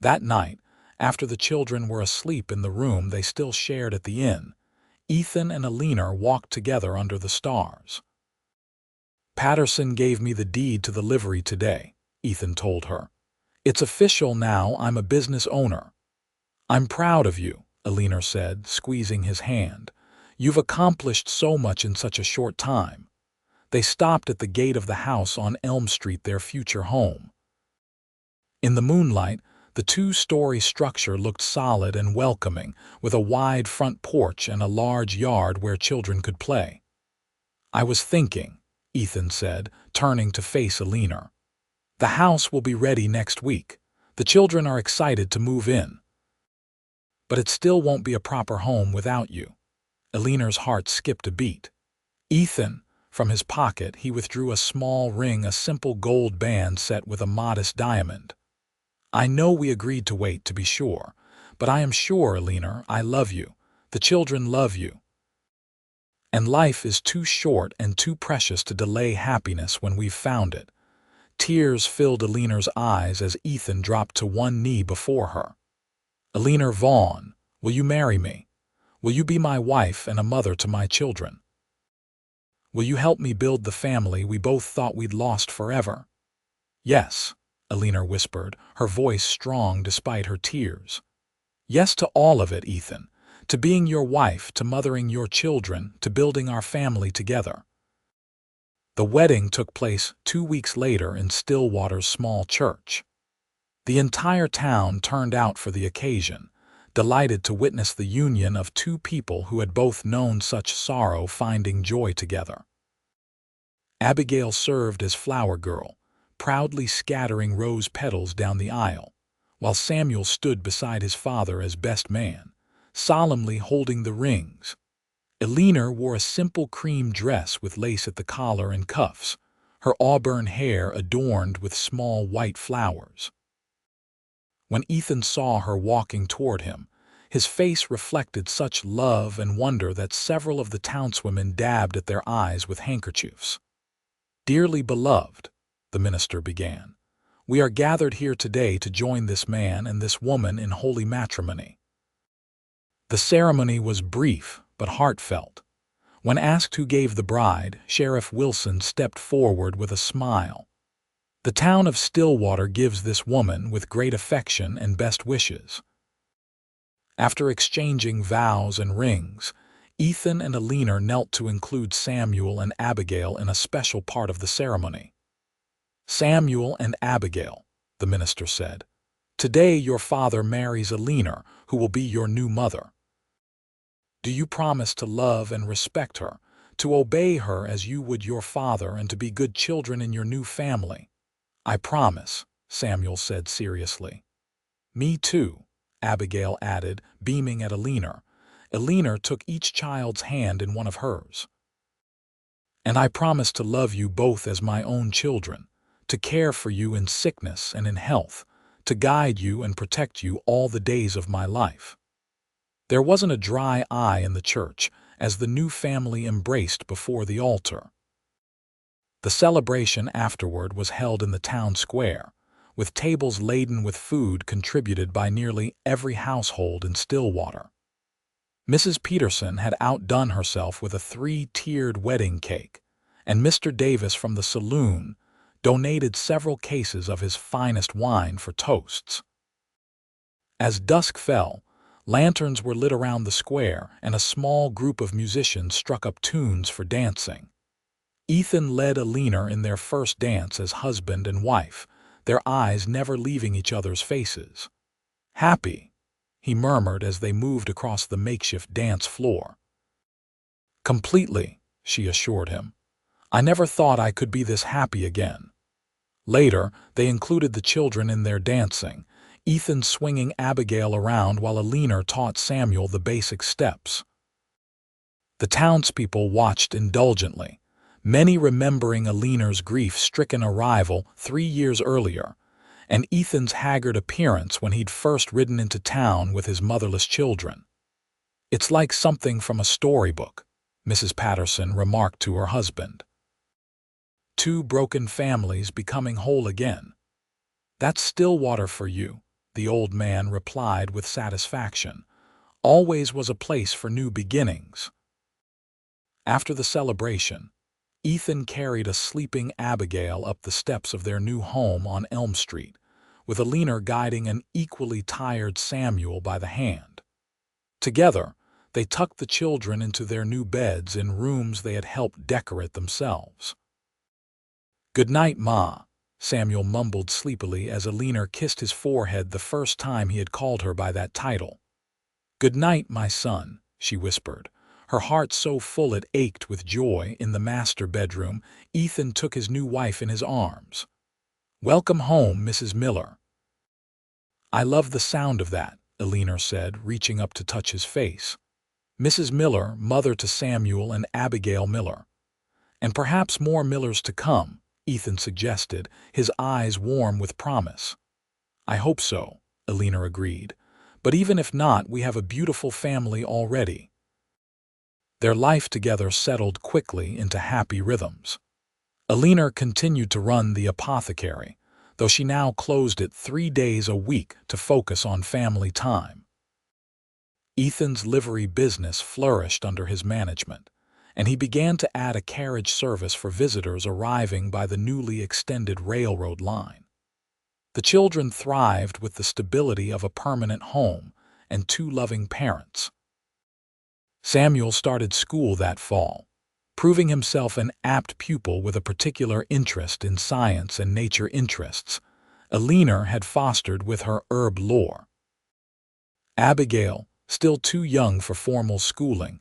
That night, after the children were asleep in the room they still shared at the inn, Ethan and Eleanor walked together under the stars. Patterson gave me the deed to the livery today, Ethan told her. It's official now, I'm a business owner. I'm proud of you, Eleanor said, squeezing his hand. You've accomplished so much in such a short time. They stopped at the gate of the house on Elm Street, their future home. In the moonlight, the two-story structure looked solid and welcoming, with a wide front porch and a large yard where children could play. I was thinking, Ethan said, turning to face Eleanor. The house will be ready next week. The children are excited to move in. But it still won't be a proper home without you. Eleanor's heart skipped a beat. Ethan, from his pocket, he withdrew a small ring, a simple gold band set with a modest diamond. I know we agreed to wait, to be sure, but I am sure, Eleanor, I love you. The children love you. And life is too short and too precious to delay happiness when we've found it. Tears filled Eleanor's eyes as Ethan dropped to one knee before her. Eleanor Vaughn, will you marry me? Will you be my wife and a mother to my children? Will you help me build the family we both thought we'd lost forever? Yes, Eleanor whispered, her voice strong despite her tears. Yes to all of it, Ethan. To being your wife, to mothering your children, to building our family together. The wedding took place 2 weeks later in Stillwater's small church. The entire town turned out for the occasion, delighted to witness the union of two people who had both known such sorrow finding joy together. Abigail served as flower girl, proudly scattering rose petals down the aisle, while Samuel stood beside his father as best man, solemnly holding the rings. Eleanor wore a simple cream dress with lace at the collar and cuffs, her auburn hair adorned with small white flowers. When Ethan saw her walking toward him, his face reflected such love and wonder that several of the townswomen dabbed at their eyes with handkerchiefs. Dearly beloved, the minister began, we are gathered here today to join this man and this woman in holy matrimony. The ceremony was brief but heartfelt. When asked who gave the bride, Sheriff Wilson stepped forward with a smile. The town of Stillwater gives this woman with great affection and best wishes. After exchanging vows and rings, Ethan and Eleanor knelt to include Samuel and Abigail in a special part of the ceremony. Samuel and Abigail, the minister said, today your father marries Eleanor, who will be your new mother. Do you promise to love and respect her, to obey her as you would your father, and to be good children in your new family? I promise, Samuel said seriously. Me too, Abigail added, beaming at Eleanor. Eleanor took each child's hand in one of hers. And I promise to love you both as my own children, to care for you in sickness and in health, to guide you and protect you all the days of my life. There wasn't a dry eye in the church as the new family embraced before the altar. The celebration afterward was held in the town square, with tables laden with food contributed by nearly every household in Stillwater. Mrs. Peterson had outdone herself with a 3-tiered wedding cake, and Mr. Davis from the saloon donated several cases of his finest wine for toasts. As dusk fell, lanterns were lit around the square and a small group of musicians struck up tunes for dancing. Ethan led Eleanor in their first dance as husband and wife, their eyes never leaving each other's faces. Happy, he murmured as they moved across the makeshift dance floor. Completely, she assured him. I never thought I could be this happy again. Later, they included the children in their dancing, Ethan swinging Abigail around while Eleanor taught Samuel the basic steps. The townspeople watched indulgently, many remembering Eleanor's grief-stricken arrival 3 years earlier, and Ethan's haggard appearance when he'd first ridden into town with his motherless children. "It's like something from a storybook," Mrs. Patterson remarked to her husband. "Two broken families becoming whole again. That's Stillwater for you," the old man replied with satisfaction. "Always was a place for new beginnings." After the celebration, Ethan carried a sleeping Abigail up the steps of their new home on Elm Street, with Eleanor guiding an equally tired Samuel by the hand. Together, they tucked the children into their new beds in rooms they had helped decorate themselves. "Good night, Ma," Samuel mumbled sleepily as Eleanor kissed his forehead the first time he had called her by that title. "Good night, my son," she whispered, her heart so full it ached with joy. In the master bedroom, Ethan took his new wife in his arms. "Welcome home, Mrs. Miller." "I love the sound of that," Eleanor said, reaching up to touch his face. "Mrs. Miller, mother to Samuel and Abigail Miller." "And perhaps more Millers to come," Ethan suggested, his eyes warm with promise. "I hope so," Eleanor agreed. "But even if not, we have a beautiful family already." Their life together settled quickly into happy rhythms. Eleanor continued to run the apothecary, though she now closed it 3 days a week to focus on family time. Ethan's livery business flourished under his management, and he began to add a carriage service for visitors arriving by the newly extended railroad line. The children thrived with the stability of a permanent home and 2 loving parents. Samuel started school that fall, proving himself an apt pupil with a particular interest in science and nature interests Eleanor had fostered with her herb lore. Abigail, still too young for formal schooling,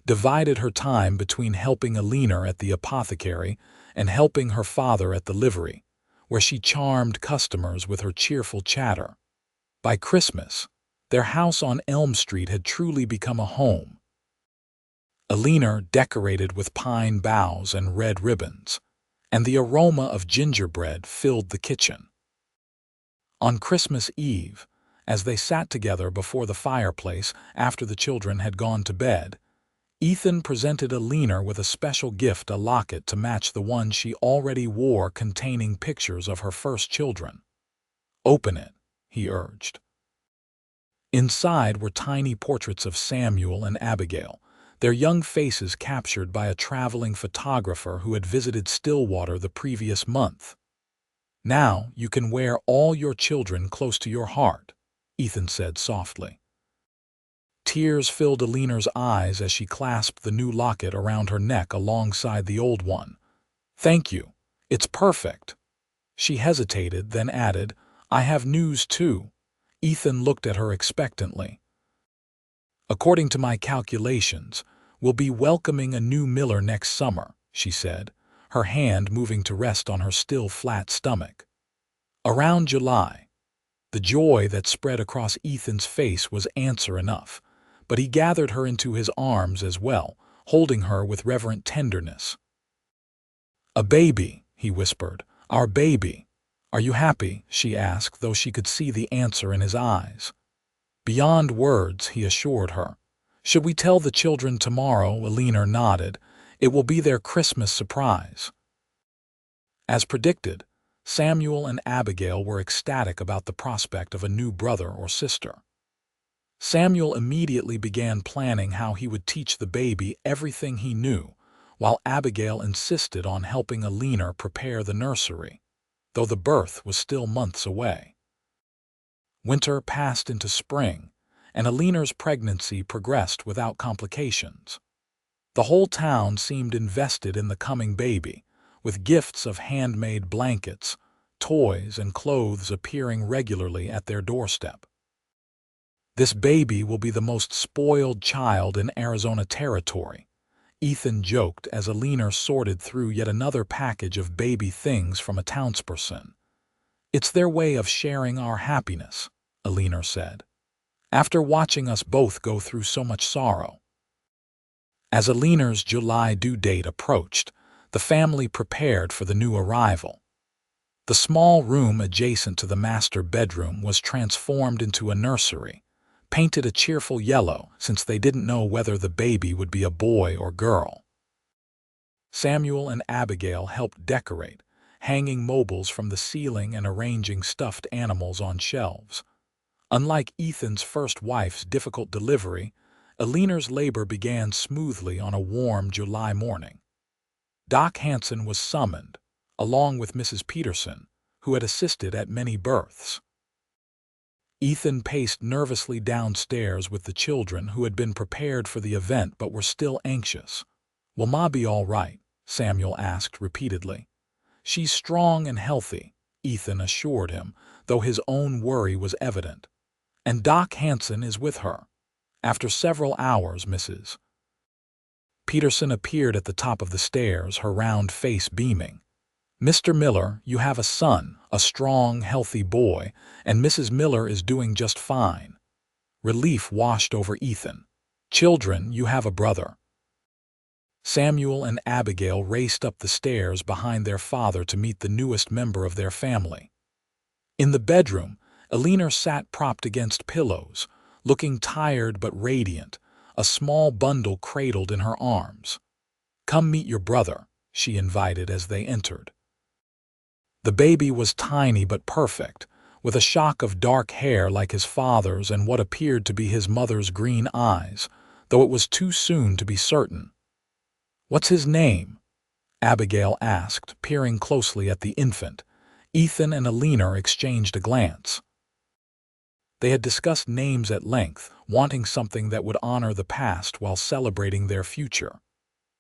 divided her time between helping Eleanor at the apothecary and helping her father at the livery, where she charmed customers with her cheerful chatter. By Christmas, their house on Elm Street had truly become a home. Eleanor decorated with pine boughs and red ribbons, and the aroma of gingerbread filled the kitchen. On Christmas Eve, as they sat together before the fireplace after the children had gone to bed, Ethan presented Eleanor with a special gift, a locket to match the one she already wore containing pictures of her first children. "Open it," he urged. Inside were tiny portraits of Samuel and Abigail, their young faces captured by a traveling photographer who had visited Stillwater the previous month. "Now you can wear all your children close to your heart," Ethan said softly. Tears filled Eleanor's eyes as she clasped the new locket around her neck alongside the old one. "Thank you. It's perfect." She hesitated, then added, "I have news too." Ethan looked at her expectantly. "According to my calculations, we'll be welcoming a new Miller next summer," she said, her hand moving to rest on her still flat stomach. "Around July." The joy that spread across Ethan's face was answer enough, but he gathered her into his arms as well, holding her with reverent tenderness. "A baby," he whispered, "our baby." "Are you happy?" she asked, though she could see the answer in his eyes. "Beyond words," he assured her. "Should we tell the children tomorrow?" Eleanor nodded. "It will be their Christmas surprise." As predicted, Samuel and Abigail were ecstatic about the prospect of a new brother or sister. Samuel immediately began planning how he would teach the baby everything he knew, while Abigail insisted on helping Eleanor prepare the nursery, though the birth was still months away. Winter passed into spring, and Eleanor's pregnancy progressed without complications. The whole town seemed invested in the coming baby, with gifts of handmade blankets, toys, and clothes appearing regularly at their doorstep. "This baby will be the most spoiled child in Arizona territory," Ethan joked as Eleanor sorted through yet another package of baby things from a townsperson. "It's their way of sharing our happiness," Eleanor said, "after watching us both go through so much sorrow." As Eleanor's July due date approached, the family prepared for the new arrival. The small room adjacent to the master bedroom was transformed into a nursery, painted a cheerful yellow since they didn't know whether the baby would be a boy or girl. Samuel and Abigail helped decorate, hanging mobiles from the ceiling and arranging stuffed animals on shelves. Unlike Ethan's first wife's difficult delivery, Eleanor's labor began smoothly on a warm July morning. Doc Hanson was summoned, along with Mrs. Peterson, who had assisted at many births. Ethan paced nervously downstairs with the children who had been prepared for the event but were still anxious. "Will Ma be all right?" Samuel asked repeatedly. "She's strong and healthy," Ethan assured him, though his own worry was evident. "And Doc Hanson is with her." After several hours, Mrs. Peterson appeared at the top of the stairs, her round face beaming. "Mr. Miller, you have a son, a strong, healthy boy, and Mrs. Miller is doing just fine." Relief washed over Ethan. "Children, you have a brother." Samuel and Abigail raced up the stairs behind their father to meet the newest member of their family. In the bedroom, Eleanor sat propped against pillows, looking tired but radiant, a small bundle cradled in her arms. "Come meet your brother," she invited as they entered. The baby was tiny but perfect, with a shock of dark hair like his father's and what appeared to be his mother's green eyes, though it was too soon to be certain. "What's his name?" Abigail asked, peering closely at the infant. Ethan and Eleanor exchanged a glance. They had discussed names at length, wanting something that would honor the past while celebrating their future.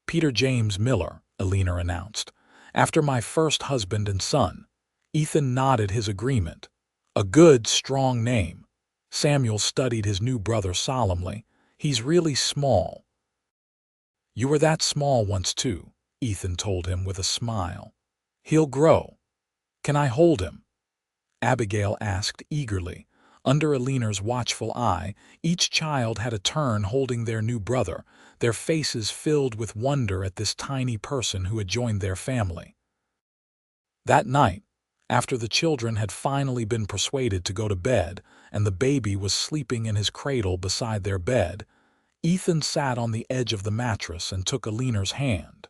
"Peter James Miller," Eleanor announced. "After my first husband and son." Ethan nodded his agreement. "A good, strong name." Samuel studied his new brother solemnly. "He's really small." "You were that small once too," Ethan told him with a smile. "He'll grow." "Can I hold him?" Abigail asked eagerly. Under Eleanor's watchful eye, each child had a turn holding their new brother, their faces filled with wonder at this tiny person who had joined their family. That night, after the children had finally been persuaded to go to bed and the baby was sleeping in his cradle beside their bed, Ethan sat on the edge of the mattress and took Eleanor's hand.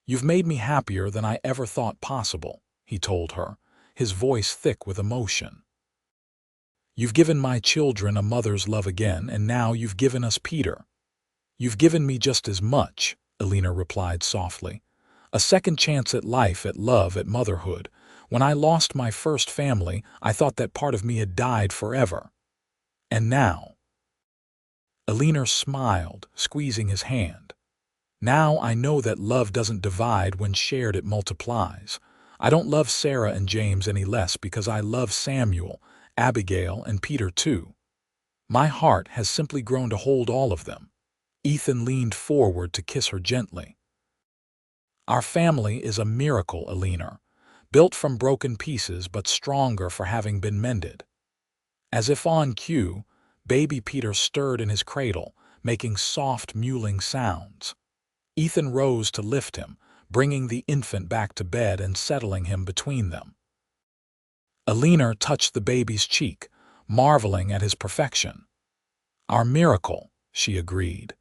"You've made me happier than I ever thought possible," he told her, his voice thick with emotion. "You've given my children a mother's love again, and now you've given us Peter." "You've given me just as much," Eleanor replied softly. "A second chance at life, at love, at motherhood. When I lost my first family, I thought that part of me had died forever. And now—" Eleanor smiled, squeezing his hand. "Now I know that love doesn't divide. When shared, it multiplies. I don't love Sarah and James any less because I love Samuel, Abigail, and Peter too. My heart has simply grown to hold all of them." Ethan leaned forward to kiss her gently. "Our family is a miracle, Eleanor, built from broken pieces but stronger for having been mended." As if on cue, baby Peter stirred in his cradle, making soft, mewling sounds. Ethan rose to lift him, bringing the infant back to bed and settling him between them. Eleanor touched the baby's cheek, marveling at his perfection. "Our miracle," she agreed.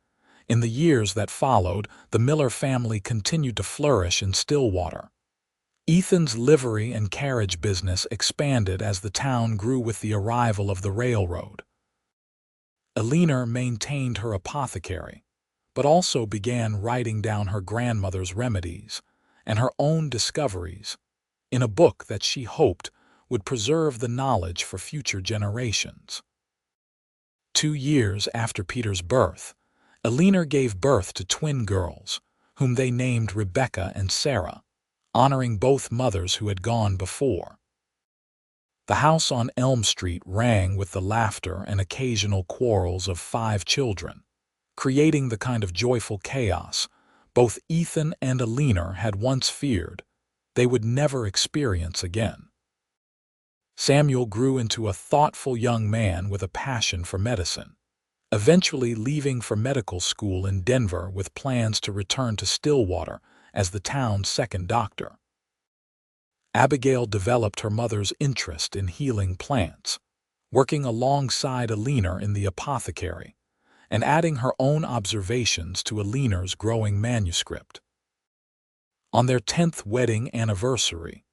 In the years that followed, the Miller family continued to flourish in Stillwater. Ethan's livery and carriage business expanded as the town grew with the arrival of the railroad. Eleanor maintained her apothecary, but also began writing down her grandmother's remedies and her own discoveries in a book that she hoped would preserve the knowledge for future generations. 2 years after Peter's birth, Eleanor gave birth to twin girls, whom they named Rebecca and Sarah, honoring both mothers who had gone before. The house on Elm Street rang with the laughter and occasional quarrels of 5 children, creating the kind of joyful chaos both Ethan and Eleanor had once feared they would never experience again. Samuel grew into a thoughtful young man with a passion for medicine, eventually leaving for medical school in Denver with plans to return to Stillwater as the town's second doctor. Abigail developed her mother's interest in healing plants, working alongside Eleanor in the apothecary, and adding her own observations to Eleanor's growing manuscript. On their 10th wedding anniversary,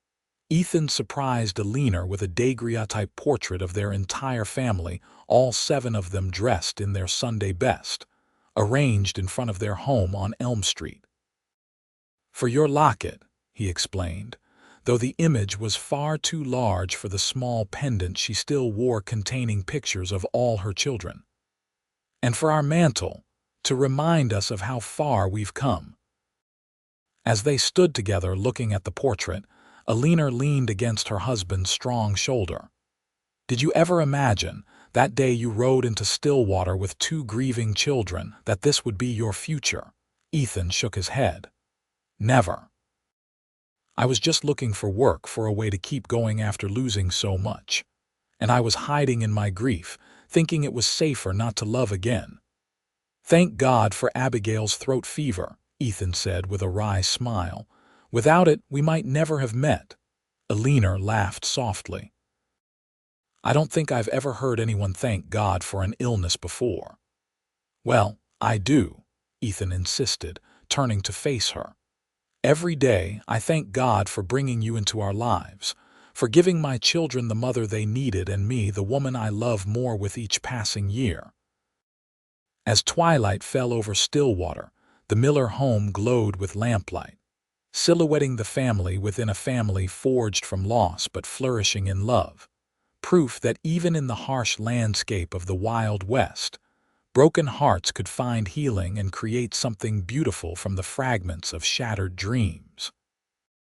Ethan surprised Eleanor with a daguerreotype portrait of their entire family, all 7 of them dressed in their Sunday best, arranged in front of their home on Elm Street. "For your locket," he explained, though the image was far too large for the small pendant she still wore containing pictures of all her children. "And for our mantle, to remind us of how far we've come." As they stood together looking at the portrait, Eleanor leaned against her husband's strong shoulder. "Did you ever imagine, that day you rode into Stillwater with 2 grieving children, that this would be your future?" Ethan shook his head. "Never. I was just looking for work, for a way to keep going after losing so much. And I was hiding in my grief, thinking it was safer not to love again." "Thank God for Abigail's throat fever," Ethan said with a wry smile. "Without it, we might never have met." Eleanor laughed softly. "I don't think I've ever heard anyone thank God for an illness before." "Well, I do," Ethan insisted, turning to face her. "Every day I thank God for bringing you into our lives, for giving my children the mother they needed and me the woman I love more with each passing year." As twilight fell over Stillwater, the Miller home glowed with lamplight, silhouetting the family within a family forged from loss but flourishing in love, proof that even in the harsh landscape of the Wild West, broken hearts could find healing and create something beautiful from the fragments of shattered dreams.